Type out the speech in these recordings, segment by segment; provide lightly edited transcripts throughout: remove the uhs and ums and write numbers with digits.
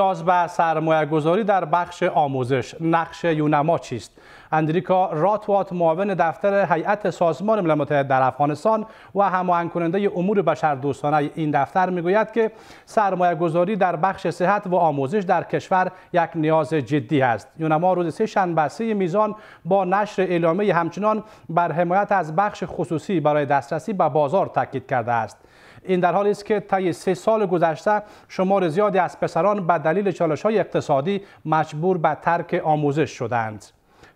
نیاز به سرمایه‌گذاری در بخش آموزش، نقش یونما چیست؟ اندریکا راتوات، معاون دفتر هیئت سازمان ملل متحد در افغانستان و هماهنگ کننده امور بشردوستانه این دفتر میگوید که سرمایه‌گذاری در بخش صحت و آموزش در کشور یک نیاز جدی است. یونما روز سه‌شنبه 3 میزان با نشر اعلامیه همچنان بر حمایت از بخش خصوصی برای دسترسی به بازار تاکید کرده است. این در حالی است که طی 3 سال گذشته شمار زیادی از پسران به دلیل چالش‌های اقتصادی مجبور به ترک آموزش شدند.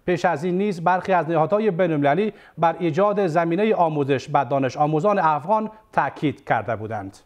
پیش از این نیز برخی از نهادهای بین‌المللی بر ایجاد زمینه آموزش به دانش آموزان افغان تاکید کرده بودند.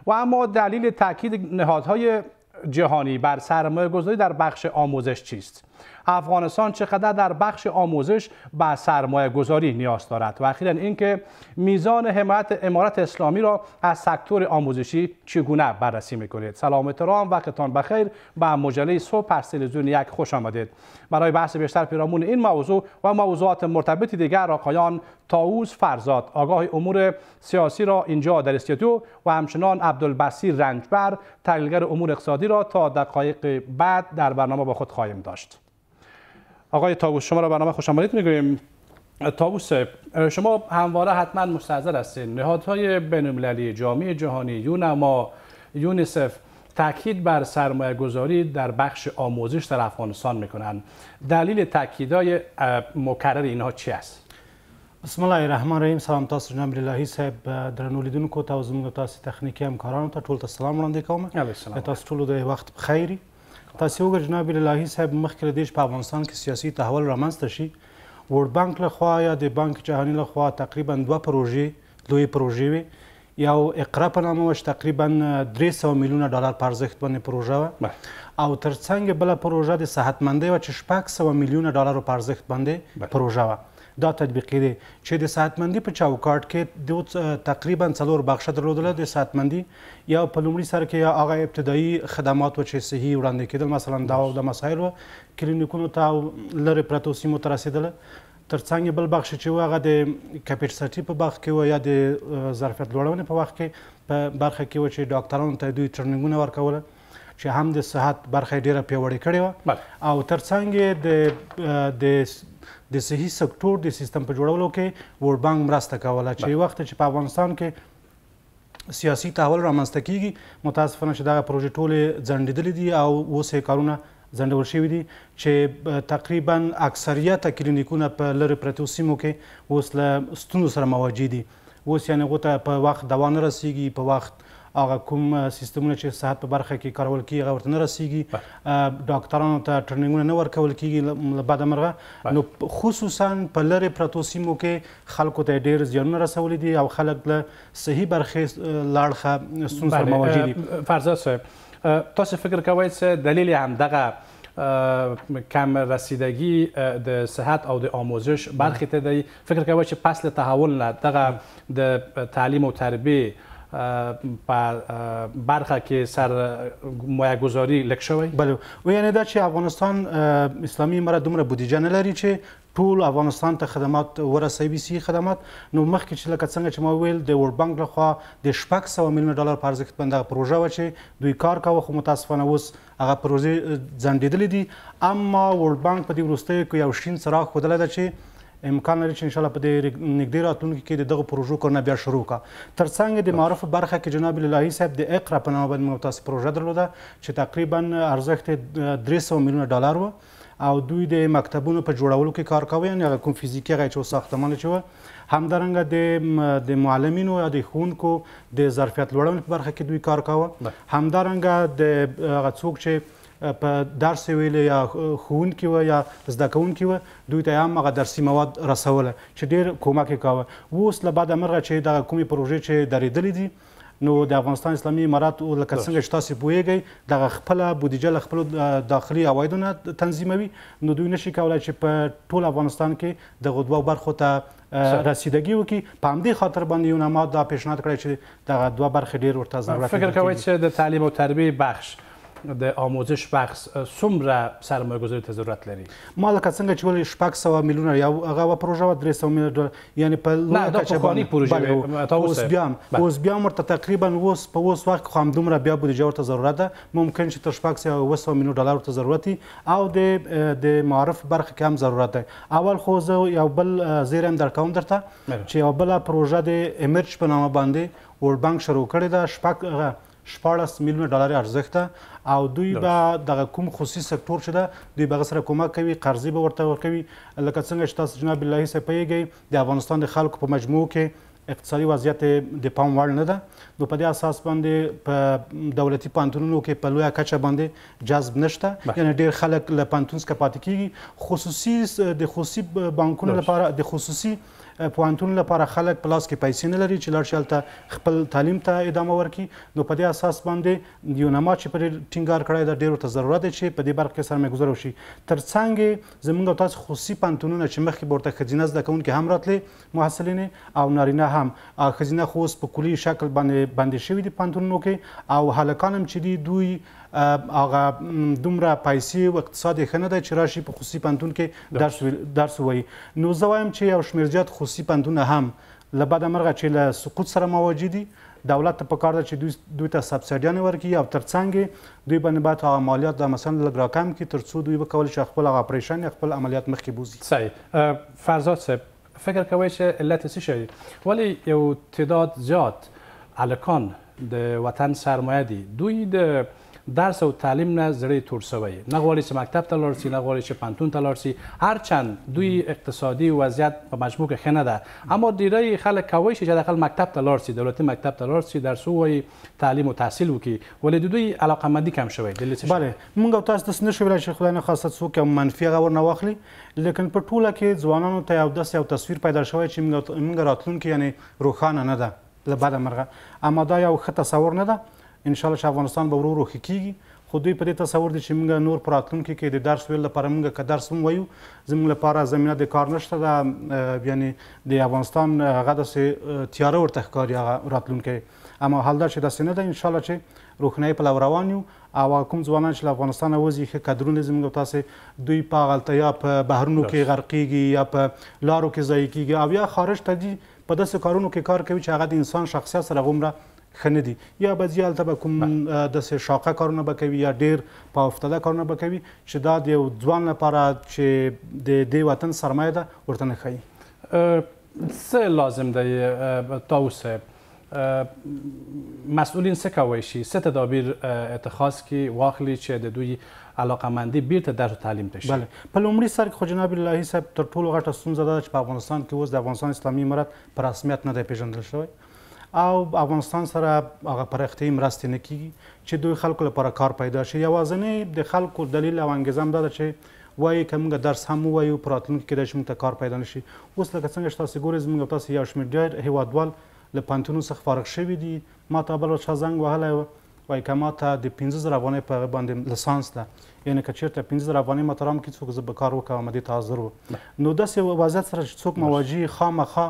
و اما دلیل تاکید نهادهای جهانی بر سرمایه‌گذاری در بخش آموزش چیست؟ افغانستان چقدر در بخش آموزش به سرمایه‌گذاری نیاز دارد و اخیراً اینکه میزان حمایت امارت اسلامی را از سکتور آموزشی چگونه بررسی می‌کنید؟ سلام و احترام، وقتتان بخیر. به مجله صبح از تلویزیون یک خوش آمدید. برای بحث بیشتر پیرامون این موضوع و موضوعات مرتبط دیگر آقایان طاووس فرزاد، آگاه امور سیاسی را اینجا در استودیو و همچنان عبدالبصیر رنجبر، تحلیلگر امور اقتصادی را تا دقایق بعد در برنامه با خود خواهیم داشت. آقای طاووس، شما را برنامه خوش آمدید میگوییم. طاووس، شما همواره حتما مستحضر هستید نهادهای بین‌المللی، جامعه جهانی، یونما، یونیسف تاکید بر سرمایه‌گذاری در بخش آموزش در افغانستان میکنند. دلیل تاکیدهای مکرر اینها چی است؟ بسم الله الرحمن الرحیم. سلام تاسو جناب الهی صاحب، درنو لیدونکو ته زموږ تاسو تخنیکی همکارانو ته ټول ته سلام وړاندې کوم. تاسو ټول د وخت بخیر. تاسو وګورئ جناب الهی صاحب، مخکې له دې چې په افغانستان کې سیاسي تحول رامنځته شي، ورلډ بانک لخوا یا د بانک جهاني لخوا تقریبا 2 پروژې لوی پروژې وي. یو اقرا په نامه وه چې تقریبا 300 میلیونه ډالر په ارزښت باندې پروژه وه، او ترڅنګ بله پروژه د صحتمندۍ وه چې 600 میلیونه ډالرو په ارزښت باندې پروژه وه. دا تطبیقي دی چې د صحتمندي په چوکاټ کې د تقریبا 4 بخشه درلودله. د صحتمندي یا په لومړي سر کې یا هغه ابتدایي خدمات و چې صحي وړاندې کېدل، مثلا دوا او د مسایل و کلینیکونو ته او لرې پرتو سیمو ته رسېدله. ترڅنګ بل بخش چې و هغه د کپیسټي په وخت کې و یا د ظرفیت لوړونې په وخت کې په برخه کې و چې ډاکټرانو ته دوی ټریننګونه ورکوله چې هم د صحت برخه ډیره پیاوړې کړې وه، او ترڅنګ د صحي سکتور د سیستم په جوړولو کې ورلډ بانک مرسته کوله. چې وخت چې په افغانستان کې سیاسي تحول رامنځته کیږي، متاسفانه چې دغه پروژې ټولې ځنډېدلې دي او اوس یې کارونه ځنډول شوي دي چې تقریبا اکثریت کلینیکونه په لرې پرتو سیمو کې اوس له ستونزو سره مواجه دي. اوس یعنې هغو ته په وخت دوا نه رسیږي، په وخت هغه کوم سیستمونه چې صحت په برخه کې کارول کېږي هغه ورته نه رسیږي، ډاکټرانو ته ټریننګونه نه ورکول کېږي له بده مرغه. نو خصوصا په لرې پرتو سیمو کې خلکو ته ډېر زیانونه رسولي دي او خلک له صحي برخې له اړخه ستونزو سره مواجه دي. فرزاد صاحب، تاسو فکر کوئ چې دلیل همدغه کم رسیدگی د صحت او د آموزش برخی ته دی؟ فکر کوئ چې پس له تحول نه دغه د تعلیم و تربیه په برخه کې سرمایه‌گذاری لږ شوی؟ بله، و یعنې دا چې افغانستان اسلامي امارت دومره بودیجه نه لري چې ټول افغانستان ته خدمات ورسوي، صحي خدمات. نو مخکې چې لکه څنګه چې ما وویل د ورلډ بانک لخوا د 600 میلیونه ډالر په ارزښت باندې دغه پروژه وه چې دوی کار کاوه، خو متاسفانه اوس هغه پروژې ځنډېدلې دي. اما ورلډ بانک په دې وروستیو کې یو شین څراغ ښودلی ده چې امکان لري چې انشاءالله په دې نږدې راتلونکي کې د دغو پروژو کارونه بیا شروع کړه. ترڅنګ د معارف برخه کې جناب الهي صاحب د اقرا په نامه باندې موږ تاسو پروژه درلوده چې تقریبا ارزښت 300 میلیونه ډالر و، او دوی د مکتبونو په جوړولو کې کار کوي، یعنې هغه کوم فیزیکي هغه چې ساختمان چې وه، همدارنګه د معلمینو یا د ښوونکو د ظرفیت لوړونې په برخه کې دوی کار کاوه، همدارنګه د هغه څوک چې په درس ویلې یا ښوونکي وه یا زده کوونکي وه، دوی ته هم هغه درسي مواد رسوله چې ډېر کومک یې کاوه. اوس له بده مرغه چې دغه کومې پروژې چې درېدلې دي، نو د افغانستان اسلامي امارت لکه څنګه چې تاسو پوهیږئ دغه خپله بودیجه له خپلو داخلي عوایدو نه تنظیموي، نو دوی نشي کولی چې په ټول افغانستان کې دغو 2 برخو ته رسیدګي وکړي. په همدې خاطر باندې یونما دا پیشنهاد کړی چې دغه 2 برخې ډېر ورته ضرورت. فکر کوئ چې د تعلیم او تربیه بخش د آموزش بخش څومره سرمایه‌گذاري ته ضرورت لري؟ ما لکه څنګه چې ولې 600 میلیونه یا هغه پروژه و 300 میلیونه ډالر یعنی په نه دا پخواني پروژه اوس بیا ورته تقریبا اوس په اوس وخت خو همدومره بیا بودیجه ورته ضرورت ده ممکن چې تر 600 میلیونه ډالر ورته ضرورت وي او د معرف برخه کې هم ضرورت ده. اول خو زه یو بل زیرم درکوم درته چې یو بل پروژه د امرج په نامه باندې ورلد بانک شروع کړې ده 14 میلیونه ډالر ارزښت ده او دوی به دغه کوم خصوصي سکتور چې ده دوی به سره کومک کوي قرضې به ورته ورکوي لکه څنګه چې تاسو جناب الله صاحب پوهیږئ د افغانستان د خلکو په مجموع کې اقتصادي وضعیت د پام وړ نه ده نو په دې اساس باندې په دولتي پوهنتونونو کې په لویه کچه باندې جذب نشته یعنی ډېر خلک له پوهنتون څخه پاتې کیږي د خصوصي بانکونو لپاره د خصوصي پوهنتون لپاره خلک په لاس کې پیسې نه لري چې لاړ شي هلته خپل تعلیم ته ادامه ورکړي نو په دې اساس باندې یوناما چې پرې ټینګار کړی ده ډېر ورته ضرورت دی چې په دې برخه کې سرمایه‌ګذاري وشي تر څنګ زموږ او تاسو خصوصي پوهنتونونه چې مخکې به ورته ښځینه زده کوونکي هم راتلې محصلینې او نارینه هم ښځینه خو اوس په کلي شکل باندې بندې شوي دي پوهنتونونو کې او هلکان هم چې دي دوی هغه دومره پیسې او اقتصاد یې ښه نه دی چې راشي په خصوصي پوهنتون کې درس ووایي نو زه وایم چې یو شمېر زیات خصوصي پوهنتونونه هم له بده مرغه چې له سقوط سره مواجه دي دولت ته پکار ده چې دوی ته سبسایډیانې ورکړي او تر څنګ دوی باندې باید هغه مالیات د مثلا لږ راکم کړي تر څو دوی وکولی شي خپل هغه اپریشن یا خپل عملیات مخکې بوځي. صحیح. فرزاد صاحب فکر کوئ چې علت څه شي ولی یو تعداد زیات هلکان د وطن سرمایه دي دوی د درس او تعلیم نه زړه تور شوی نه غواړي چې مکتب ته لاړ شي نه غواړي چې پوهنتون ته لاړ شي هرچند دوی اقتصادي وضعیت په مجموع کې ښه نه ده اما ډیری خلک کولی شي چې داخل مکتب ته لاړ شي دولتي مکتب ته لاړ شي درس ووایي تعلیم او تحصیل وکړي ولې د دوی علاقه‌مندي کم شوی بله موږ او تاسو داسې نشو ویلی چې خدای نخواسته څوک یو منفي هغه ورنه واخلي لیکن په ټوله کې ځوانانو ته یو داسې یو تصویر پیدا شوی چې موږ راتلونکي یعنې روښانه نه ده له بده مرغه اما دا یو ښه تصور نه ده انشاءالله چې افغانستان به ورو ورو ښه کیږي خو دوی په دې تصور دي چې موږ نور په راتلونکي کې د درس ویلو لپاره موږ که درس هم وایو زموږ لپاره زمینه د کار نشته ده یعنې د افغانستان هغه داسې تیاره ورته ښکاري هغه راتلونکی اما حال دا چې داسې نه ده انشاءالله چې روښنایي په لور روان یو او کوم ځوانان چې له افغانستانه وځي ښه کدرونه زموږ او تاسې دوی په هغلته یا په بحرونو کې غرقیږي یا په لارو کې ضایع کیږي او یا خارج ته دي په داسې کارونو کې کار کوي چې هغه د انسان شخصیت سره هغومره ښه نه دي یا به ځي هلته به کوم داسې شاقه کارونه به کوي یا ډېر په افتاده کارونه به کوي چې دا د یو ځوان لپاره چې د دې وطن سرمایه ده ورته نه ښایي. څه لازم دی طاووس صاحب مسئولین څه کولی شي څه تدابیر اتخاذ کړي واخلي چې د دوی علاقه‌مندي بیرته درس و تعلیم ته شي؟ بله په لومړي سر کې خو جناب الله صاحب تر ټولو غټه ستونزه دا ده چې په افغانستان کې اوس د افغانستان اسلامي امارت په رسمیت نه دی پیژندل شوی او افغانستان سره هغه پراختیایي مرستې نه کیږي چې دوی خلکو لپاره کار پیدا شي یوازینی د خلکو دلیل او انګیزه هم دا ده چې وایي که موږ درس هم ووایو په راتلونکي کې کیدای شي موږ ته کار پیدا نه شي اوس لکه څنګه چې تاسو ګورئ زموږ او تاسو یو شمېر ډېر هېوادوال له پوهنتونونو څخه فارغ شوي دي ما ته بل چا زنګ وهلی و وایي که ما ته د 15,000 افغانۍ په هغه باندې لسانس ده یعنې که چېرته 15,000 افغانۍ ما ته راکړي څوک زه به کار وکړم دې ته حاضر و نو داسې وضعیت سره چې څوک مواجه خامخا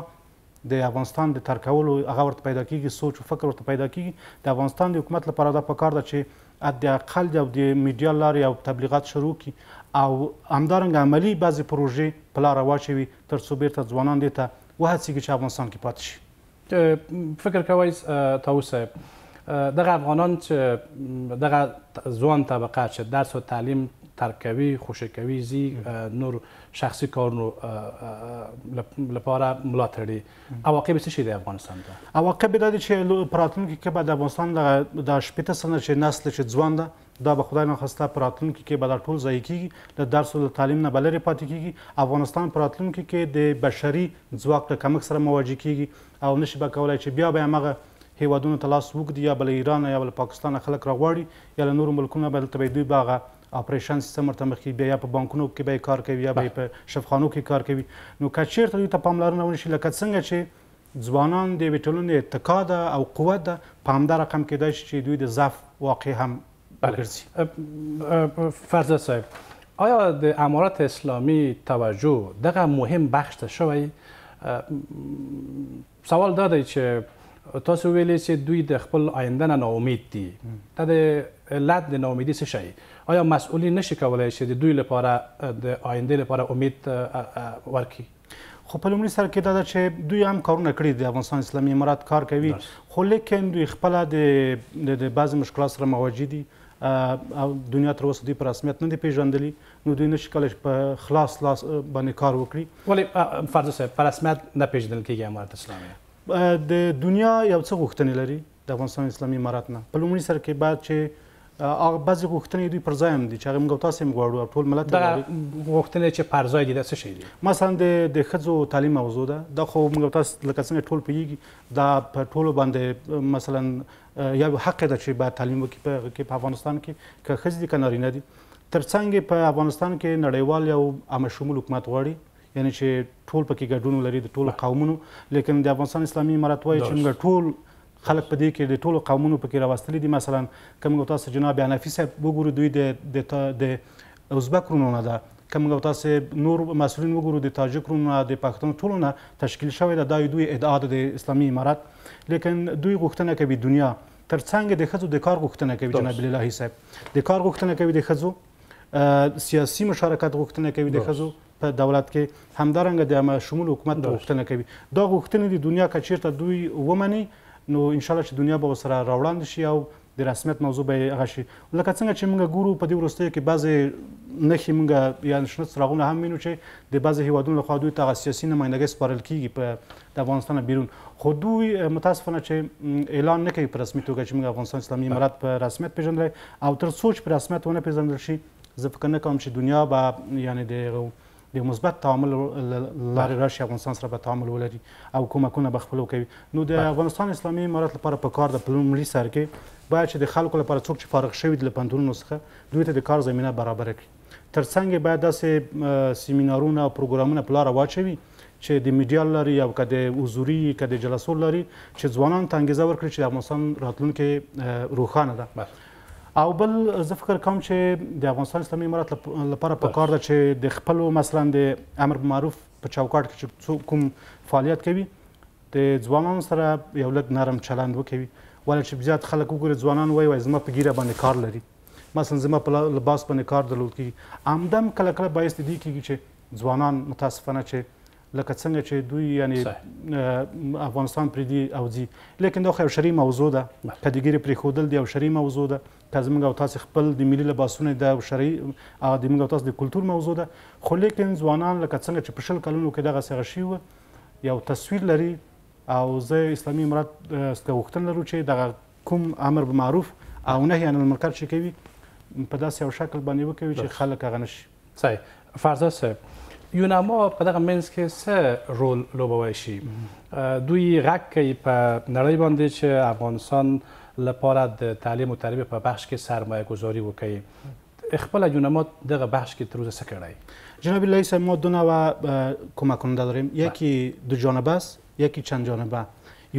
د افغانستان د ترک کولو هغه ورته پیدا کیږي سوچ او فکر ورته پیدا کیږي د افغانستان د حکومت لپاره دا پکار ده چې حداقل د میډیا لارې او تبلیغات شروع کړي او همدارنګه عملي بعضې پروژې په لاره واچوي تر څو بیرته ځوانان دې ته وهڅېږي چې افغانستان کې پاتې شي. فکر کوئ طاووس صاحب دغه افغانان چې دغه ځوان طبقه چې درس و تعلیم ترک کوي خوشی کوي زی نور شخصی کارونو لپاره ملاتړي عواقب څه شي د افغانستان ته؟ عواقب دا دي چې په راتلونکي کې به د افغانستان د 80 سنه چې نسل چې ځوان ده دا به خدای نخواسته په راتلونکي کې به دا ټول ضایع کیږي د درس او تعلیم نه به لرې پاتې کیږي افغانستان په راتلونکي کې د بشري ځواک د کمښت سره مواجه کیږي او نشي به کولی چې بیا به همغه هیوادونو ته لاس وږدي یا به له ایران یا به له پاکستان خلک راغواړي یا له نورو ملکونو به دلته به دوی به هغه اپریشن سیستم ورته مخکې بیا په بانکونو کې به کار کوي یا به په شفاخانو کې کار کوي نو که چېرته دوی ته پاملرنه ونشي لکه څنګه چې ځوانان د یوې ټولنې اتکا ده او قوت ده په همدا رقم کیدای شي چې دوی د ضعف واقع هم وګرځي. فرزاد صاحب آیا د امارت اسلامی توجه دغه مهم بخش ته شوی؟ سوال دا دی چې تاسو ویلې چې دوی د خپل آینده نه ناامید دي د علت د ناامیدي څه شي آیا مسئولین نشي کولای چې د دوی لپاره د آینده لپاره امید ورکړي خو په لومړي سر کې دا ده چې دوی هم کارونه کړي د افغانستان اسلامي امارات کار کوي خو لیکن دوی خپله د بعضې مشکلات سره مواجه دي او دنیا تر اوسه دوی په رسمیت نه دي پیژندلي نو دوی نشي کولی چې په خلاص لاس باندې کار وکړي ولې فرض صاحب په رسمیت نه پیژندل کېږي امارت اسلامي د دنیا یو څه غوښتنې لري د افغانستان اسلامي امارات نه په لومړي سر کې باید چې هغه بعضې غوښتنې دوی پر ځای هم دي چې هغه موږ او تاسې هم غواړو او ټول ملت دغه غوښتنې چې پر ځای دي دا څه شی دي مثلا د ښځو تعلیم موضوع ده دا خو موږ او تاسو لکه څنګه ټول پوهېږي دا په ټولو باندې مثلا یو حق ده چې باید تعلیم وکړي په افغانستان کې که ښځې دي که نارینه دي تر څنګ په افغانستان کې نړیوال یو عامه شمول حکومت غواړي یعنی چې ټول پکې ګډون ولري د ټولو قومونو لیکن د افغانستان اسلامي امارت وایي چې موږ ټول خلک په دې کې د ټولو قومونو پکې راوستلي دي مثلا که موږ تاسو جناب حنفي صاحب وګورو دوی د ازبک وروڼو نه ده که موږ تاسو نور مسؤلین وګورو د تاجک وروڼو نه د پښتون ټولو نه تشکیل شوی ده دا دوی ادعا ده د اسلامي امارت لیکن دوی غوښتنه کوي دنیا تر څنګ د ښځو د کار غوښتنه کوي جناب الهي صاحب د کار غوښتنه کوي د ښځو سیاسي مشارکت غوښتنه کوي د ښځو په دولت کې همدارنګه د عامه شمول حکومت غوښتنه کوي دا غوښتنې د دنیا که چیرته دوی ومني نو انشاءالله چې دنیا به ورسره راوړاندې شي او د رسمیت موضوع به یې هغه شي لکه څنګه چې موږ ګورو په دې وروستیو کې بعضې نښې موږ یا شنه څراغونه هم وینو چې د بعضې هیوادونو لخوا دوی ته هغه سیاسي نمایندګۍ سپارل کېږي د افغانستان بیرون خو دوی متاسفانه چې اعلان نه کوي په رسمي توګه چې موږ افغانستان اسلامي امارت په رسمیت پیژندلی او تر څو چې په رسمیت ونه پیژندل شي زه فکر نه کوم چې دنیا به یعنی د مثبت تعامل لارې راشي افغانستان سره به تعامل ولري او کومکونه به خپلو کوي نو د افغانستان اسلامي امارت لپاره په کار د په لومړي سر کې باید چې د خلکو لپاره څوک چې فارغ شوي دي له پوهنتونونو څخه دوی ته د کار زمینه برابره کړي تر څنګ باید داسې سیمینارونه او پروګرامونه په لاره واچوي چې د میډیا لري او که د حضوري که د جلسو لري چې ځوانانو ته انګېزه ورکړي چې د افغانستان راتلونکی روښانه ده او بل زه فکر کوم چې د افغانستان اسلامي امارت لپاره په کار ده چې د خپلو مثلا د امر بالمعروف په چوکاټ کې چې کوم فعالیت کوي د ځوانانو سره یو لږ نرم چلند وکوي ولې چې زیات خلک وګوري ځوانان وایي زما په ګیره باندې کار لري مثلا زما په لباس باندې کار درلود کېږي همدم کله کله باعث د دې کېږي چې ځوانان متاسفانه چې لکه څنګه چې دوی یعنی افغانستان پرېږدي او ځي لیکن دا خو یو شرعي موضوع ده که د ګیرې پرېښودل د یو شرعي موضوع ده که زموږ او تاسې خپل د ملي لباسونه د شرعي د موږ او تاسو د کلتور موضوع ده خو لیکن ځوانان لکه څنګه چې په 20 کلونو کې دغسې هغه شوي وه یو تصویر لري او زه اسلامي امارت څخه غوښتنه لرو چې دغه کوم امر بالمعروف او نهي عن المنکر چې کوي په داسې یو شکل باندې وکوي چې خلک هغه نشي صحیح فرزاد صاحب یونما په دغه منځ کې څه رول لوبولی شي دوی غږ کوي په نړۍ باندې چې افغانستان لپاره د تعلیم و تربیه په بخش کې سرمایه گذاری وکړي خپل یونما دغه بخش کې تر اوسه څه کړی جناب الهی صاحب ما دو نوع کمک کننده داریم یکی دو جانبه است یکی چند جانبه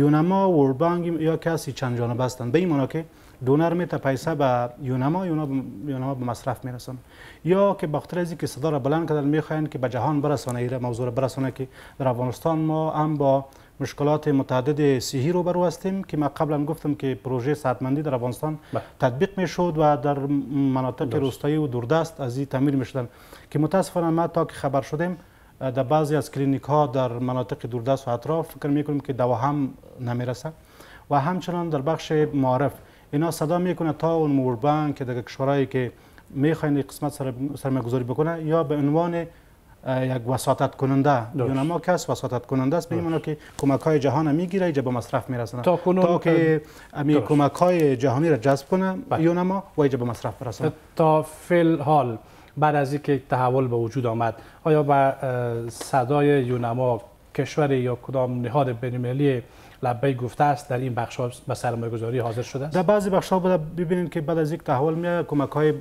یونما و ورلد بانک یا کسی چند جانبه هستند به این معنا که دونر میته پیسه به یونما به مصرف میرسن یا که بخاطر از اینکه صدا را بلند کردن میخواین که به جهان برسانه ایره موضوع را برسانه که در افغانستان ما هم با مشکلات متعدد صحی روبرو هستیم که ما قبلا گفتم که پروژه صحتمندی در افغانستان تطبیق میشد و در مناطق روستایی و دوردست از این تعمیر میشدن که متاسفانه ما تا که خبر شدیم در بعضی از کلینیک ها در مناطق دوردست و اطراف فکر میکنیم که دوا هم نمیرسه و همچنان در بخش معارف اینا صدا میکنه تا اون ورلد بانک که در کشورهایی که میخواین قسمت سرمایه گذاری بکنه یا به عنوان یک وساطت کننده یونما کس وساطت کننده است به این معنا که کمک های جهان میگیره اینجا به مصرف میرسونه تا که امی کمک های جهانی را جذب کنه یونما و اینجا به مصرف برسونه تا فعل حال بعد از اینکه تحول به وجود آمد آیا به صدای یونما کشور یا کدام نهاد بین‌المللی لبیک گفته است در این بخش ها به سرمایه گذاری حاضر شده است؟ در بعضی بخش ها ببینید که بعد از یک تحول میاد کمک های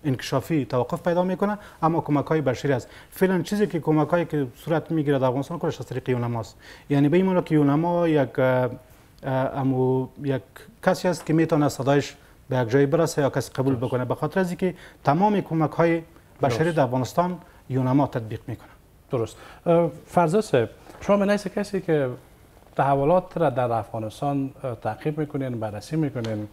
انکشافی توقف پیدا میکنه اما کمک های بشری است فعلا چیزی که کمک هایی که صورت میگیره در افغانستان کلش از طریق یونما است یعنی به این معنی که یونما یک کسی است که میتونه صدایش به یک جای برسه یا کسی قبول بکنه به خاطر از اینکه تمام کمک های بشری در افغانستان یونما تطبیق میکنه درست فرزاد صاحب شما به نظر کسی که تحولات را در افغانستان تعقیب میکنین، بررسی میکنین.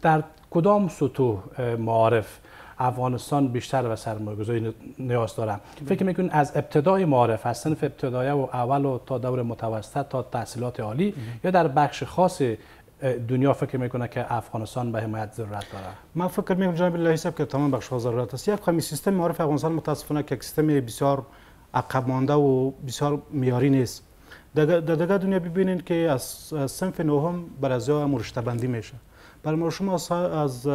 در کدام سطوح معارف افغانستان بیشتر به سرمایه‌گذاری نیاز داره؟ فکر میکنین از ابتدای معارف، از صنف ابتدایی و اول و تا دور متوسط تا تحصیلات عالی، یا در بخش خاص دنیا فکر میکنه که افغانستان به حمایت ضرورت داره؟ من فکر میکنم جناب اللهی صاحب که تمام بخش‌ها ضرورت است. یک خمی سیستم معارف افغانستان متاسفانه که سیستم بسیار عقب مانده و بسیار معیاری نیست. در دنیا ببینید که از صنف نهم بر از رشته بندی میشه. برای شما از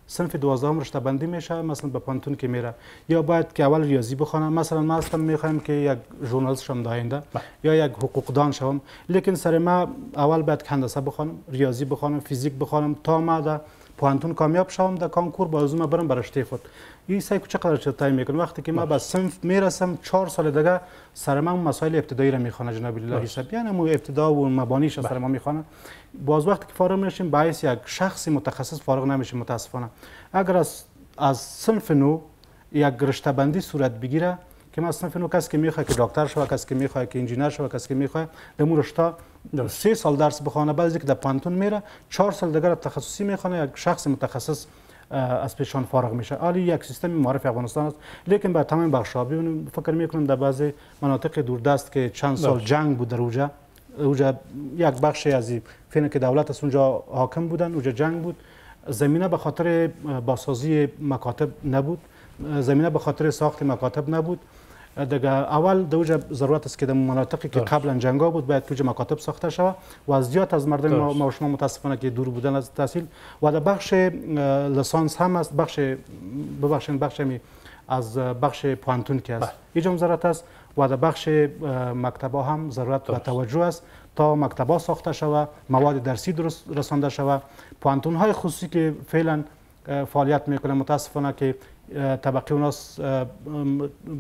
صنف 12 رشته بندی میشه، مثلا به پانتون که میره یا باید که اول ریاضی بخونم. مثلا ما اصلا میخوایم که یک ژورنالیست شم آینده یا یک حقوقدان شوم، لیکن سر ما اول باید هندسه بخونم، ریاضی بخونم، فیزیک بخونم تا ما در پانتون کامیاب شوم در کانکور بازم برم بر رشته خود. این سایکو چقدر چطور میکنه وقتی که ما به صنف میرسم 4 سال دیگه سر ما مسائل ابتدایی را میخونه جناب اللهی صاحب، یعنی مو ابتدا و مبانیش سر ما میخونه. باز وقتی که فارغ میشیم باعث یک شخص متخصص فارغ نمیشیم متاسفانه. اگر از صنف نو یک رشته بندی صورت بگیره که ما صنف نو کسی که میخواد که دکتر شوه، کسی که میخواد که انجینر شوه، کسی که میخواد در مو رشته 3 سال درس بخونه، بعضی که در پانتون میره 4 سال دیگه تخصصی میخونه، یک شخص متخصص از پیشان فارغ میشه. حالی یک سیستم معارف افغانستان است، لیکن با تمام بخش‌ها ببینیم فکر میکنم در بعضی مناطق دوردست که چند سال جنگ بود در اوجا یک بخشی از فین که دولت از اونجا حاکم بودن، اونجا جنگ بود، زمینه به خاطر بازسازی مکاتب نبود، زمینه به خاطر ساخت مکاتب نبود. دیگه اول دوجا ضرورت است که در مناطقی که قبلا جنگا بود باید توجه مکاتب ساخته شود و از زیاد از مردم ما و شما متاسفانه که دور بودن از تحصیل و در بخش لیسانس هم است، بخش از بخش پانتون که است اینجا ضرورت است و در بخش مکتبا هم ضرورت و توجه است تا مکتبا ساخته شود، مواد درسی درست رسانده شود. پانتون های خصوصی که فعلا فعالیت میکنه متاسفانه که طبقه اوناس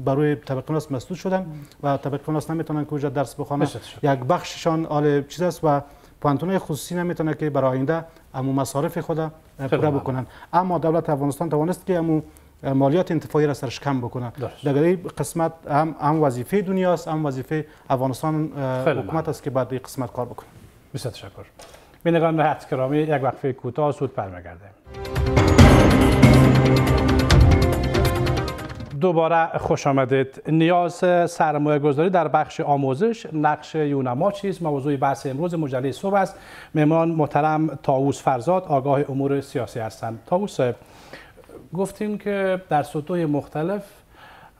برای طبقه اوناس مسدود شدن و طبقه اوناس نمیتونن که اونجا درس بخونن، یک بخششان آل چیز است و پانتونای خصوصی نمیتونه که برای آینده امو مصارف خود پوره بکنن. اما دولت افغانستان توانست که امو مالیات انتفاعی را سرش کم بکنه. در این قسمت هم وظیفه دنیاست، هم وظیفه افغانستان حکومت است که بعد این قسمت کار بکنه. بسیار تشکر. بینندگان گرامی، یک وقفه کوتاه زود برمیگردیم. دوباره خوش آمدید. نیاز سرمایه گذاری در بخش آموزش، نقش یونما چیست؟ موضوع بحث امروز مجله صبح است. مهمان محترم طاووس فرزاد، آگاه امور سیاسی هستند. طاووس صاحب، گفتیم که در سطوح مختلف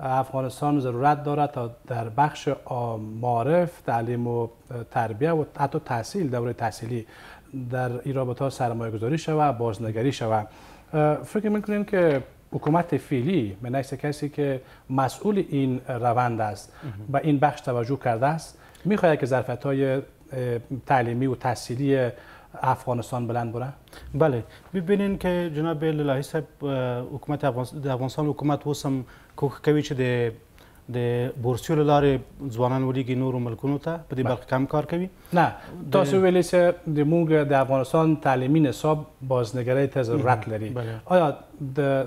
افغانستان ضرورت دارد تا در بخش معارف، تعلیم و تربیه و حتی تحصیل، دوره تحصیلی در این رابطه سرمایه گذاری شود، بازنگری شود. فکر میکنیم که حکومت فعلی به نفس کسی که مسئول این روند است به این بخش توجه کرده است؟ میخواهد که ظرفیت‌های تعلیمی و تحصیلی افغانستان بلند بره؟ بله، ببینین که جناب اللهی صاحب حکومت افغانستان حکومت وسم کوک کوي چې د بورسیو له لارې ځوانان ولیږي نورو ملکونو ته په دې برخه کم کار کوي. نه، تاسو ویلي چې د افغانستان تعلیمي نصاب بازنگری ته ضرورت لري. آیا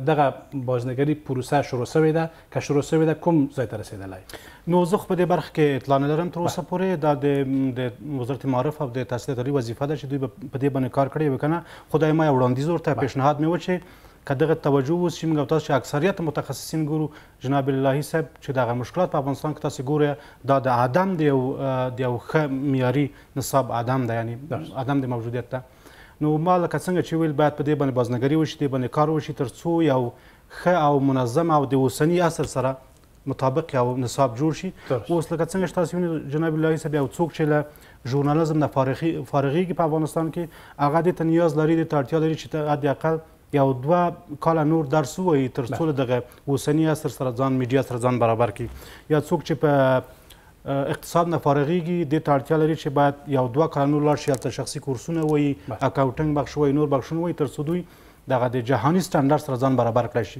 دغه بازنگری پروسه شروع شوې ده؟ که شروع شوې ده کوم ځای ته رسیدلی؟ نو زه خو په دې برخه کې اطلاع نه لرم تر اوسه پورې. دا د وزارت معارف او د تحصیلات عالی وظیفه ده چې دوی په دې باندې کار کړی وي که نه. خدای ما یو وړاندیز ورته پیشنهاد مې وکړ که دغه توجه وشي. موږ تاسو چې اکثریت متخصصین ګورو جناب اللهی صاحب چې دغه مشکلات په افغانستان کې تاسو ګورئ دا د عدم د یو ښه معیاري نصاب عدم ده، یعنی عدم د موجودیت ده. نو ما لکه څنګه چې ویل باید په دې باندې بازنګري وشي، دې باندې کار وشي تر څو یو ښه او منظم او د اوسني عصر سره مطابق یو نصاب جوړ شي. اوس لکه څنګه چې تاسو وینئ جناب اللهی صاحب یو څوک چې له ژورنالیزم نه فارغېږي په افغانستان کې هغه دې ته نیاز لري، دې ته اړتیا لري چې حداقل یو 2 کاله نور درس ووایي تر څو دغه اوسني عصر سره ځان میډیا سره ځان برابر کړي. یا څوک چې په اقتصاد نه فارغېږي دې ته اړتیا لري چې باید یو 2 کاله نور لاړ شي، هلته شخصي کورسونه ووایي، اکاونټنګ بخش ووایي، نور بخشونه ووایي تر څو دوی دغه د جهاني سټنډرډ سره ځان برابر کړی شي.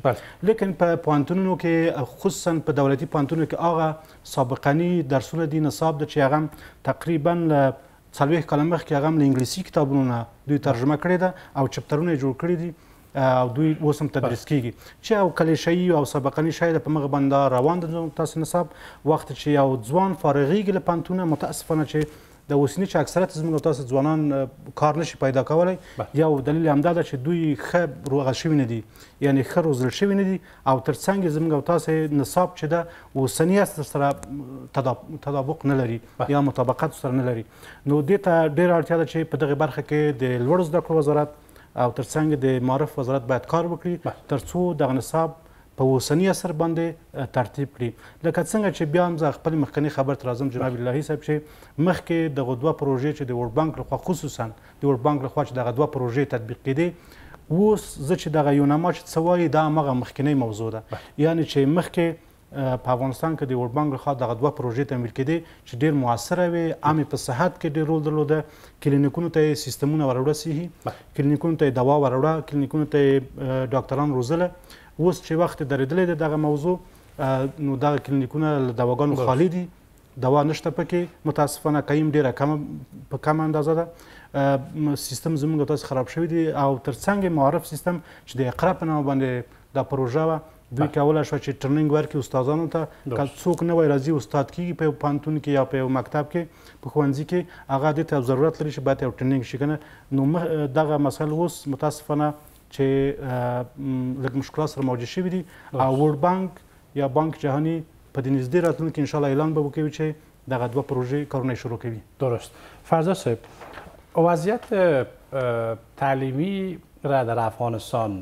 لیکن په پوهنتونونو کې خصوصا په دولتي پوهنتونونو کې هغه سابقني درسونه دي نصاب ده چې هغه تقریبا له 40 کاله مخکې هغه له انګلیسي کتابونو نه دوی ترجمه کړې ده او چپترونه یې جوړ کړي دي او دوی اوس هم تدریس کیږي چې او کلیشه‌ای او سابقني شاید په مغه باندې روان دي تاسو نصاب وخت چې یو ځوان فارغیږي له پانتونه متاسفانه چې د اوسنی چې اکثریت زموږ تاسو ځوانان کار نشي پیدا کولای یو دلیل همدا ده چې دوی ښه روغه شوي نه دي یعنی ښه روزل شوي نه دي او ترڅنګ زموږ تاسو نصاب چې ده اوسنی اصل سره تطابق نه لري یا مطابقت سره نه لري نو دې ته ډېره اړتیا ده چې په دغه برخه کې د لوړو زده کړو وزارت او ترڅنګ د معارف وزارت باید کار وکړي ترڅو دغه نصاب په اوسنی اثر باندې ترتیب کړي لکه څنګه چې بیا هم زه خپل مخکنی خبر ته راځم جناب الهي صاحب چې مخکې دغه دوه پروژې چې د ورلډ بانک لخوا خصوصا د ورلډ بانک لخوا چې دغه دوه پروژې تطبیق کېدې اوس زه چې دغه یونما چې څه وایي دا همغه مخکنی موضوع ده یعنی چې مخکې په افغانستان کې د ورلډ بانک لخوا دغه دوه پروژې تمویل کېدې چې ډېر موثره وي عامې په صحت کې ډېر رول درلوده کلینیکونو ته یې سیستمونه وروړه صحي کلینیکونو ته یې دوا وروړه کلینیکونو ته یې ډاکټران روزله اوس چې وخت درېدلی دی دغه موضوع نو دغه کلینیکونه له دواګانو خالي دي دوا نشته پکې متاسفانه قیم ډېره په کمه اندازه ده سیستم زموږ تاسو خراب شوی دی او ترڅنګ معارف سیستم چې د اقرا په نامه باندې دا پروژه وه دوی کولی شوه چې ټرنینګ ورکړي استادانو ته که څوک نوی راځي استاد کېږي په یو پوهنتون کې یا په یو مکتب کې په ښوونځي کې هغه دې ته ضرورت لري چې باید یو ټرنینګ شي که نه نو دغه مسایل اوس متاسفانه چې لږ مشکلات سره مواجه شوي دي او ورلډ بانک یا بانک جهانی په دې نږدې راتلونکي انشاءالله اعلان به وکوي چې دغه دوه پروژې کارونه شروع کوي. درست. فرزاد صاحب وضعیت تعلیمی را در افغانستان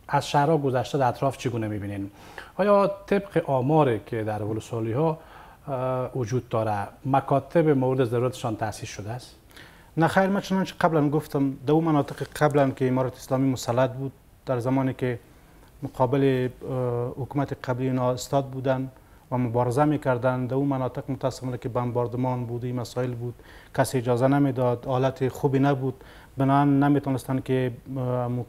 از شهرها گذشته در اطراف چگونه می‌بینین؟ آیا طبق آماری که در ولسوالی ها وجود داره مکاتب مورد ضرورتشان تأسیس شده است؟ نه خیر من چنانچه قبلا گفتم در اون مناطق قبلا که امارت اسلامی مسلط بود در زمانی که مقابل حکومت قبلی اینا استاد بودن و مبارزه میکردن در اون مناطق متاسفانه که بمباردمان بود این مسائل بود کسی اجازه نمیداد حالت خوبی نبود بنابراین نمیتونستن که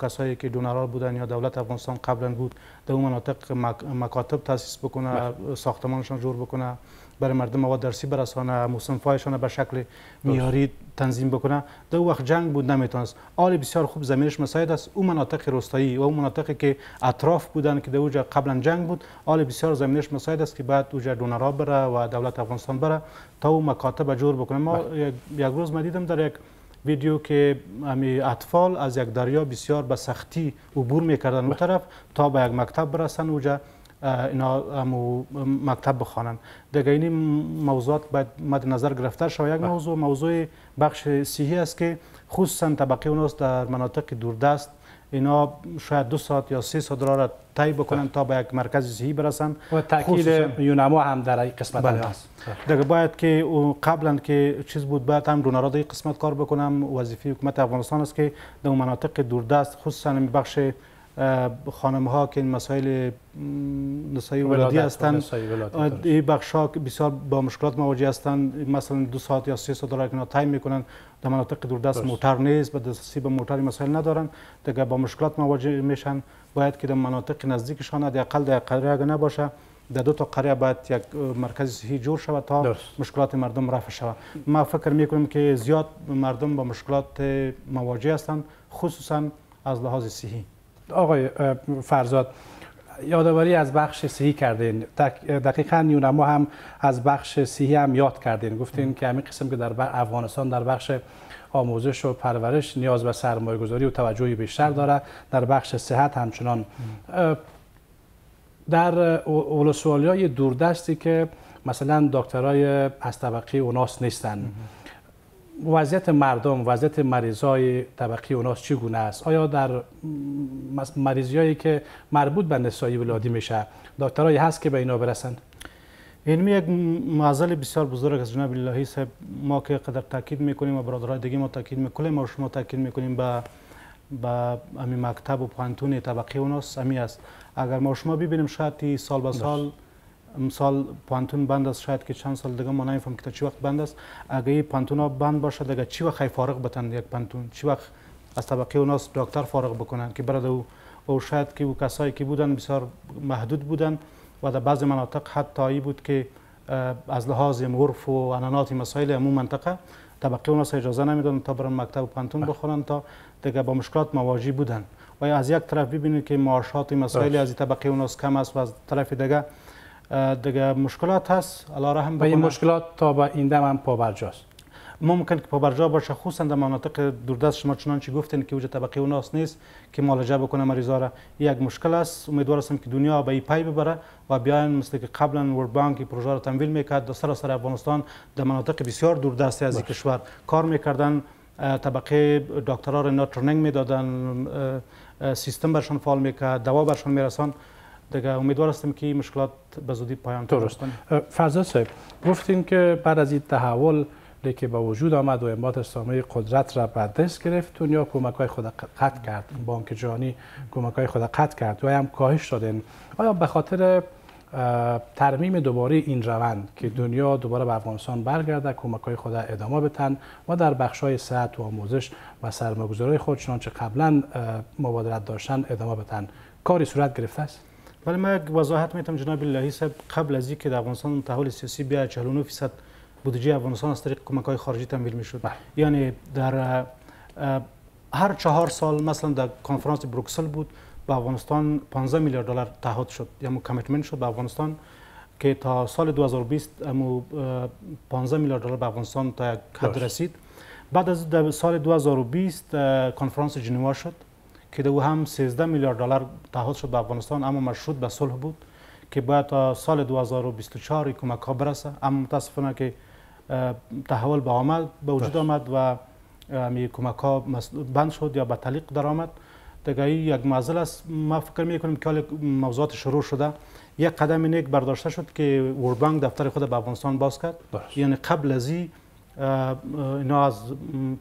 کسایی که دونرال بودن یا دولت افغانستان قبلا بود در اون مناطق مکاتب تاسیس بکنه ساختمانشان جور بکنه برای مردم مواد درسی برسانه مصنفایشان به شکل معیاری تنظیم بکنه در وقت جنگ بود نمیتونست حال بسیار خوب زمینش مساعد است اون مناطق روستایی و اون مناطقی که اطراف بودن که در اونجا قبلا جنگ بود حال بسیار زمینش مساعد است که بعد اونجا دونرها بره و دولت افغانستان بره تا اون مکاتب جور بکنه ما یک روز ما دیدم در یک ویدیو که امی اطفال از یک دریا بسیار به سختی عبور میکردن اون طرف تا به یک مکتب برسن اونجا اینا مکتب بخوانند دیگه این موضوعات باید مد نظر گرفته شود. یک موضوع بخش صحی است که خصوصا طبقه اوناست در مناطق دوردست اینا شاید 2 ساعت یا 3 ساعت را طی بکنن تا به یک مرکز صحی برسن و تاکید یونما هم در این قسمت هست. دیگه باید که قبلا که چیز بود باید هم دونرها در این قسمت کار بکنم وظیفه حکومت افغانستان است که در مناطق دوردست خصوصا بخش خانم ها که این مسائل نسایی ولادی هستند این بخش ها بسیار با مشکلات مواجه هستند مثلا 2 ساعت یا 3 ساعت را که طی میکنن در مناطق دوردست موتر نیست به دسترسی به موتر مسائل ندارن دیگه با مشکلات مواجه میشن باید که در مناطق نزدیکشان حداقل در قریه اگه نباشه در 2 تا قریه باید یک مرکز صحی جور شود تا مشکلات مردم رفع شود. ما فکر میکنم که زیاد مردم با مشکلات مواجه هستند خصوصا از لحاظ صحی. آقای فرزاد یادآوری از بخش صحی کردین دقیقاً یونما هم از بخش صحی هم یاد کردین گفتین که همین قسم که در افغانستان در بخش آموزش و پرورش نیاز به سرمایه‌گذاری و توجهی بیشتر داره در بخش صحت همچنان در ولسوالی‌های دوردستی که مثلا دکترای از طبقه اوناس نیستن وضعیت مردم وضعیت مریضای طبقه اوناس چگونه است؟ آیا در مریضیایی که مربوط به نسایی ولادی میشه دکترایی هست که به اینا برسند؟ این یک معضل بسیار بزرگ است جناب الهی صاحب ما که قدر تاکید میکنیم و برادرای دیگه ما تاکید میکنیم و شما تاکید میکنیم با همین مکتب و پوهنتون طبقه اوناس همی است اگر ما شما ببینیم شاید سال به سال مثال پوهنتون بند است شاید که چند سال دیگه ما نمیفهم که تا چی وقت بند است اگه این پوهنتون ها بند باشه دیگه چی وقت فارغ بتن یک پوهنتون چی وقت از طبقه اوناس دکتر فارغ بکنن که برای او شاید که او کسایی که بودن بسیار محدود بودن و در بعض مناطق حتی ای بود که از لحاظ عرف و عنعنات مسائل همون منطقه طبقه اوناس اجازه نمیدادن تا برن مکتب و پوهنتون بخونن تا دیگه با مشکلات مواجه بودن و از یک طرف ببینید که معاشات مسائل از طبقه اوناس کم است و از طرف دیگه مشکلات هست. الله رحم بکنه. و این مشکلات تا به این دم هم پابرجاست. ممکن که پابرجا باشه، خصوصا در مناطق دوردست. شما چنانچه گفتین که وجه طبقه اوناس نیست که معالجه بکنه مریضا را، یک مشکل است. امیدوار هستم که دنیا به این پی ببره و بیاین مثل که قبلا ورلد بانک پروژه را تمویل میکرد در سراسر افغانستان در مناطق بسیار دوردست از این کشور کار میکردن، طبقه دکترها را اینا ترنینگ میدادن، سیستم برشان فعال میکرد، دوا برشان میرسان. دیگه امیدوار هستم که این مشکلات به زودی پایان درست. فرزاد صاحب گفتین که بعد از این تحول که به وجود آمد و امارات اسلامی قدرت را به دست گرفت، دنیا کمک‌های خود قطع کرد، بانک جهانی کمک‌های خود قطع کرد و هم کاهش دادن. آیا به خاطر ترمیم دوباره این روند که دنیا دوباره به افغانستان برگرده، کمک‌های خود ادامه بدن و در بخش‌های صحت و آموزش و سرمایه‌گذاری خود چنانچه قبلا مبادرت داشتن ادامه بدن، کاری صورت گرفته است؟ ولی من یک وضاحت میتونم جناب اللهی صاحب، قبل از اینکه در افغانستان تحول سیاسی بیاید 49% بودجه افغانستان از طریق کمک‌های خارجی تمویل میشد. یعنی در هر 4 سال مثلا در کنفرانس بروکسل بود به افغانستان 15 میلیارد دلار تعهد شد، یعنی کمیتمنت شد به افغانستان که تا سال 2020 15 میلیارد دلار به افغانستان تا یک حد رسید. بعد از سال 2020 کنفرانس ژنوا شد که دو هم 13 میلیارد دلار تعهد شد به افغانستان، اما مشروط به صلح بود که باید تا سال 2024 کمک ها برسه. اما متاسفانه که تحول به وجود آمد و می کمک ها بند شد یا به تعلیق در آمد. دیگه یک معضل است. ما فکر می کنیم که موضوعات شروع شده، یک قدم نیک برداشته شد که ورلد بانک دفتر خود به افغانستان باز کرد. یعنی قبل از اینا از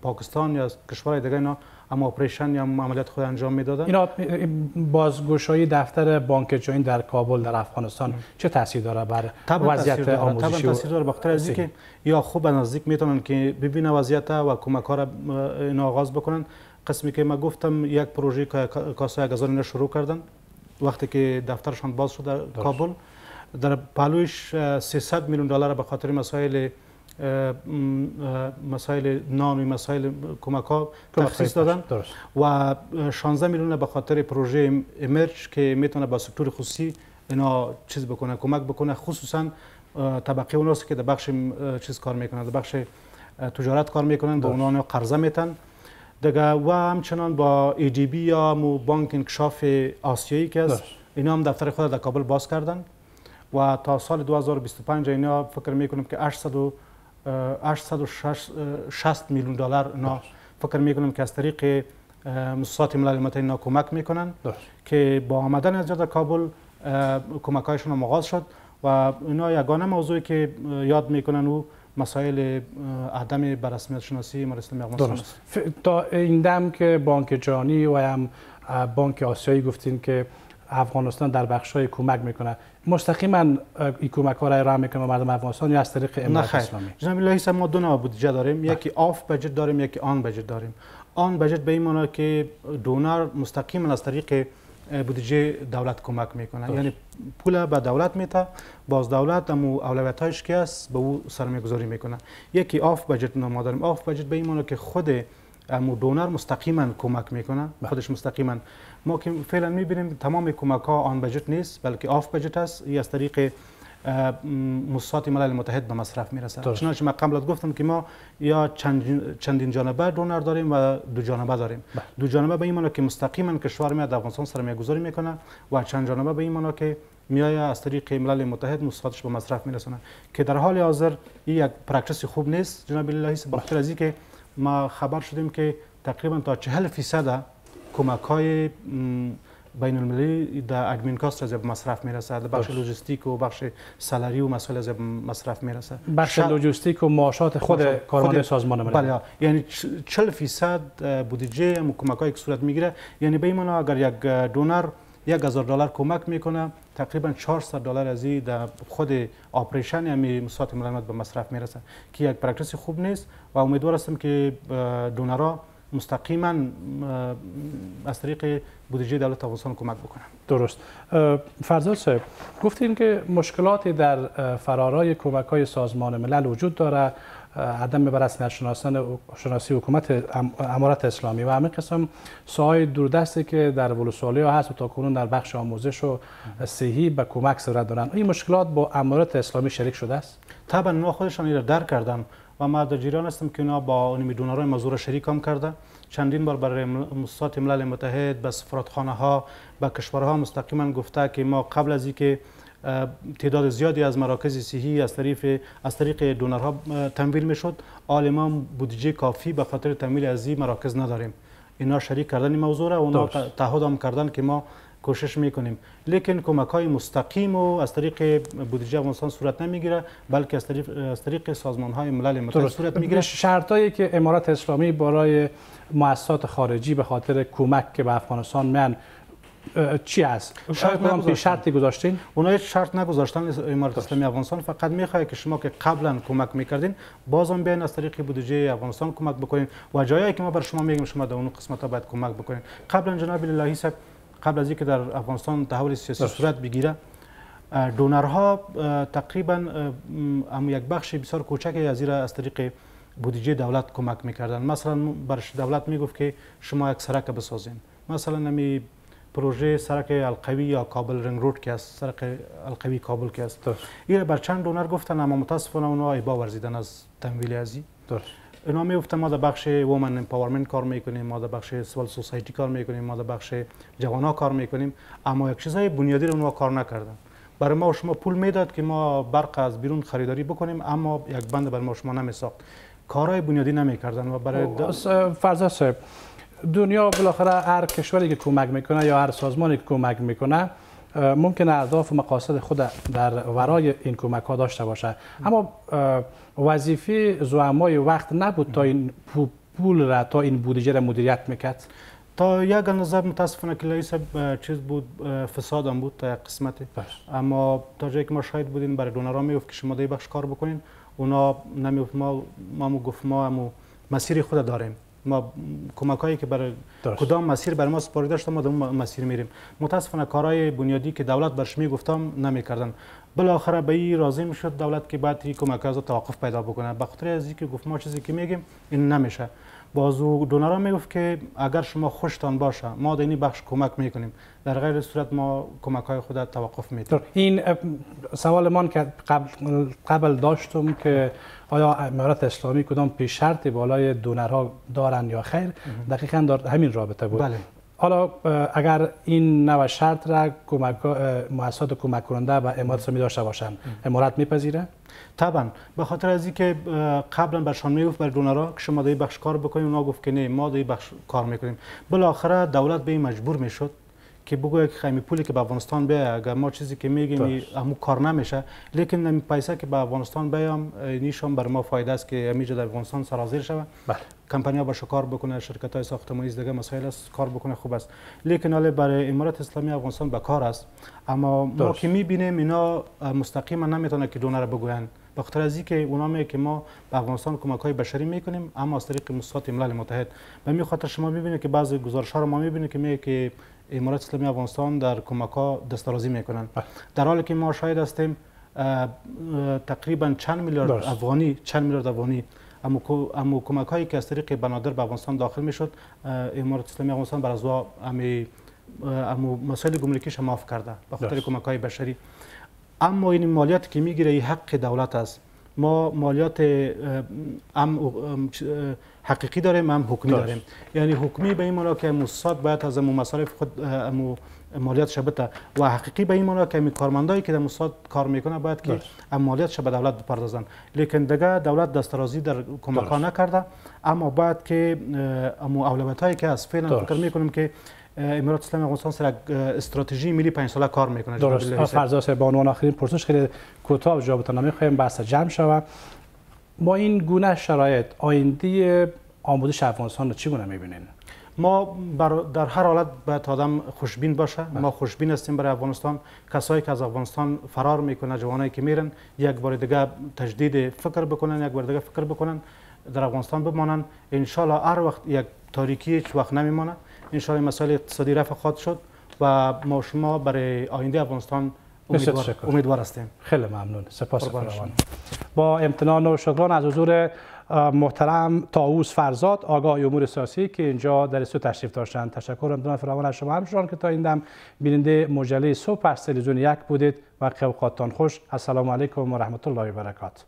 پاکستان یا از کشورهای دیگه اینا اما اپریشن یا عملیات خود انجام میدادن. اینا بازگشایی دفتر بانک جهانی در کابل در افغانستان چه تاثیر داره بر وضعیت آموزشی؟ طبعا تاثیر داره، بخاطر از اینکه یا خوب نزدیک میتونن که ببینن وضعیت و کمک ها را اینا آغاز بکنن. قسمی که ما گفتم یک پروژه کاسه 1000 شروع کردن وقتی که دفترشان باز شد در کابل، در پالوش 300 میلیون دلار به خاطر مسائل نان و مسائل کمک ها تخصیص دادن و 16 میلیون به خاطر پروژه امرج که میتونه با سکتور خصوصی اینا چیز بکنه، کمک بکنه، خصوصا طبقه اوناست که در بخش چیز کار میکنن، در بخش تجارت کار میکنن، با اونها قرضه میتن دیگه. و همچنان با ADB یا بانک انکشاف آسیایی که است، اینا هم دفتر خود در کابل باز کردن و تا سال 2025 اینا فکر میکنم که 860 میلیون دلار اینا فکر میکنم که از طریق مؤسسات ملل متحد اینا کمک میکنن که با آمدن از در کابل کمک هایشون آغاز شد و اینا یگانه موضوعی که یاد میکنن و مسائل عدم بررسمیت شناسی امارات اسلامی افغانستان است. تا این دم که بانک جهانی و هم بانک آسیایی گفتین که افغانستان در بخش‌های کمک میکنه، مستقیما این کمک ها را ارائه میکنه مردم افغانستان یا از طریق امارات اسلامی؟ جناب اللهی صاحب ما دو نوع بودجه داریم، یکی آف بجت داریم، یکی آن بجت داریم. آن بجت به این معنی که دونر مستقیما از طریق بودجه دولت کمک میکنه، یعنی پول به دولت میده، باز دولت امو اولویت‌هاش که است به او سرمایه‌گذاری میکنه. یکی آف بجت ما داریم. آف بجت به این معنی که خود امو دونر مستقیما کمک میکنه، خودش مستقیما. ما که فعلا میبینیم تمام کمک ها آن بجت نیست بلکه آف بجت است، از طریق مؤسسات ملل متحد به مصرف میرسه. چنانچه من قبلا گفتم که ما یا چندین جانبه دونر داریم و دو جانبه داریم. دو جانبه به این معنی که مستقیما کشور میاد افغانستان سرمایه گذاری میکنه و چند جانبه به این معنی که میاد از طریق ملل متحد مؤسساتش به مصرف میرسونه، که در حال حاضر این یک پرکتیس خوب نیست جناب اللهی صاحب. بخاطر از اینکه ما خبر شدیم که تقریبا تا 40% کمک های بین المللی در ادمین کاست از مصرف میرسه، در بخش لوجستیک و بخش سالاری و مسائل از مصرف میرسه. بخش لوجستیک و معاشات خود کارمند سازمان ملل. بله، یعنی 40% بودجه کمک هایی که صورت میگیره، یعنی به این معنی اگر یک دونر 1000 دلار کمک میکنه، تقریبا 400 دلار از این در خود آپریشن یعنی مؤسسات ملل به مصرف میرسه، که یک پرکتیس خوب نیست و امیدوار هستم که دونرها مستقیما از طریق بودجه دولت افغانستان کمک بکنن. درست. فرزاد صاحب گفتین که مشکلاتی در فرارای کمک‌های سازمان ملل وجود داره عدم به رسمیت شناسی حکومت امارت اسلامی و همین قسم ساهای دوردستی که در ولسوالی هست و تاکنون در بخش آموزش و صحی به کمک صورت دارن. این مشکلات با امارت اسلامی شریک شده است؟ طبعا اونا خودشان این را درک کردن و ما در جریان هستم که اونا با اونمی دونرهای مزور شریک هم کرده. چندین بار برای مؤسسات ملل متحد، به سفارتخانه ها، به کشورها مستقیما گفته که ما قبل از اینکه تعداد زیادی از مراکز صحی از طریق دونرها تمویل میشد، ما بودجه کافی به خاطر تمویل از این مراکز نداریم. اینا شریک کردن این موضوع را، اونا تعهد هم کردن که ما کوشش میکنیم، لیکن کمک های مستقیم و از طریق بودجه افغانستان صورت نمیگیره، بلکه از طریق سازمان های ملل متحد صورت میگیره. شرطایی که امارت اسلامی برای مؤسسات خارجی به خاطر کمک که به افغانستان میان چی است؟ شاید شرطی گذاشتین؟ اونها هیچ شرط نگذاشتن. امارت اسلامی افغانستان فقط میخواد که شما که قبلا کمک میکردین بازم بیاین از طریق بودجه افغانستان کمک بکنین و جایی که ما بر شما میگیم شما در اون قسمت ها باید کمک بکنین. قبلا جناب الهی صاحب، قبل از اینکه در افغانستان تحول سیاسی صورت بگیره، دونرها تقریبا یک بخش بسیار کوچکی از این از طریق بودجه دولت کمک میکردن. مثلا برش دولت میگفت که شما یک سرک بسازین، مثلا نمی پروژه سرک القوی یا کابل رنگ رود که است، سرک القوی کابل که است، این بر چند دونر گفتن، اما متاسفانه اونها ایبا ورزیدن از تمویل ازی. اینا میگفتن ما در بخش وومن امپاورمنت کار میکنیم، ما در بخش سیویل سوسایتی کار میکنیم، ما در بخش جوانا کار میکنیم، اما یک چیزای بنیادی رو اونها کار نکردن. برای ما و شما پول میداد که ما برق از بیرون خریداری بکنیم، اما یک بند برای ما و شما نمیساخت، کارهای بنیادی نمیکردن. و برای فرزاد صاحب، دنیا بالاخره هر کشوری که کمک میکنه یا هر سازمانی که کمک میکنه ممکن اهداف و مقاصد خود در ورای این کمک ها داشته باشه، اما وظیفه زعمای وقت نبود تا این پول را، تا این بودجه را مدیریت میکرد؟ تا یک نظر متاسفانه که رئیس چیز بود، فساد هم بود تا یک قسمتی، اما تا جایی که ما شاهد بودیم برای دونرها میگفت که شما در بخش کار بکنین، اونا نمیگفت. ما گفت ما مسیر خود داریم، ما کمک هایی که برای کدام مسیر برای ما سپاریده شده ما در اون مسیر میریم. متاسفانه کارهای بنیادی که دولت برش میگفتم نمیکردن. بالاخره به این راضی میشد دولت که بعد این کمک ها توقف پیدا بکنه، به خاطر از اینکه گفت ما چیزی که میگیم این نمیشه. بازو دونرها میگفت که اگر شما خوشتان باشه ما در این بخش کمک میکنیم، در غیر صورت ما کمک های خود توقف میدیم. این سوال من که قبل داشتم که آیا امارت اسلامی کدام پیش شرطی بالای دونرها دارن یا خیر، دقیقاً در همین رابطه بود. بله. حالا اگر این نوع شرط را مؤسسات کمک کننده به امارت اسلامی داشته باشند، امارت میپذیره؟ طبعا، به خاطر از اینکه قبلا برشان میگفت برای دونرها که شما در این بخش کار بکنید، اونا گفت که نه ما در این بخش کار میکنیم. بالاخره دولت به این مجبور میشد که بگوید که خیلی پولی که به افغانستان بیاید، اگر ما چیزی که میگیم همون کار نمیشه، لیکن این پیسه که به افغانستان بیام نیشان بر ما فایده است که همینجا در افغانستان سرازیر شود. بله. کمپانی‌ها باشه کار بکنه، شرکت‌های ساختمانی دیگه مسائل است کار بکنه، خوب است. لیکن حالا برای امارت اسلامی افغانستان به کار است، اما ما که میبینیم اینا مستقیما نمیتونه که دونر بگوین، به خاطر از اینکه اونا میگه که ما به افغانستان کمک‌های بشری میکنیم اما از طریق مؤسسات ملل متحد. به همین خاطر شما میبینید که بعضی گزارش‌ها رو ما میبینیم که میگه که امارت اسلامی افغانستان در کمک‌ها دسترازی میکنن، در حالی که ما شاهد هستیم تقریبا چند میلیارد افغانی اما کمک هایی که از طریق بنادر به افغانستان داخل میشد، امارت اسلامی افغانستان بر از اما مسائل گمرکیش معاف کرده به خاطر کمک های بشری. اما این مالیاتی که میگیره این حق دولت است. ما مالیات حقیقی داریم، هم حکمی داریم. یعنی حکمی به این معنی که مؤسسات باید از مصارف خود مالیاتش بده، و حقیقی به این معنی که کارمندایی که در مؤسسات کار میکنه باید که مالیاتش به دولت بپردازن. لیکن دیگه دولت دسترازی در کمک ها نکرده، اما باید که اولویت هایی که از فعلا فکر میکنیم که امارت اسلامی افغانستان سر استراتژی ملی 5 ساله کار میکنه. درست. فرزاد صاحب، با عنوان آخرین پرسش خیلی کوتاه جوابتون نمیخوایم، بحث جمع شود. با این گونه شرایط آینده آموزش افغانستان رو چگونه میبینین؟ ما در هر حالت باید آدم خوشبین باشه. ما خوشبین هستیم برای افغانستان. کسایی که از افغانستان فرار میکنه، جوانایی که میرن، یک بار دیگه تجدید فکر بکنن، یک بار دیگه فکر بکنن در افغانستان بمانن. ان شاء الله هر وقت یک تاریکی هیچ وقت نمیمونه. ان شاء الله مسائل اقتصادی رفع خواهد شد و ما شما برای آینده افغانستان امیدوار هستیم. خیلی ممنون. سپاس فراوان. با امتنان و شکران از حضور محترم طاووس فرزاد آگاه امور سیاسی که اینجا در استودیو تشریف داشتند. تشکر و امتنان فراوان از شما همچنان که تا این دم بیننده مجله صبح از تلویزیون یک بودید و اوقاتتان خوش. السلام علیکم و رحمت الله و برکاته.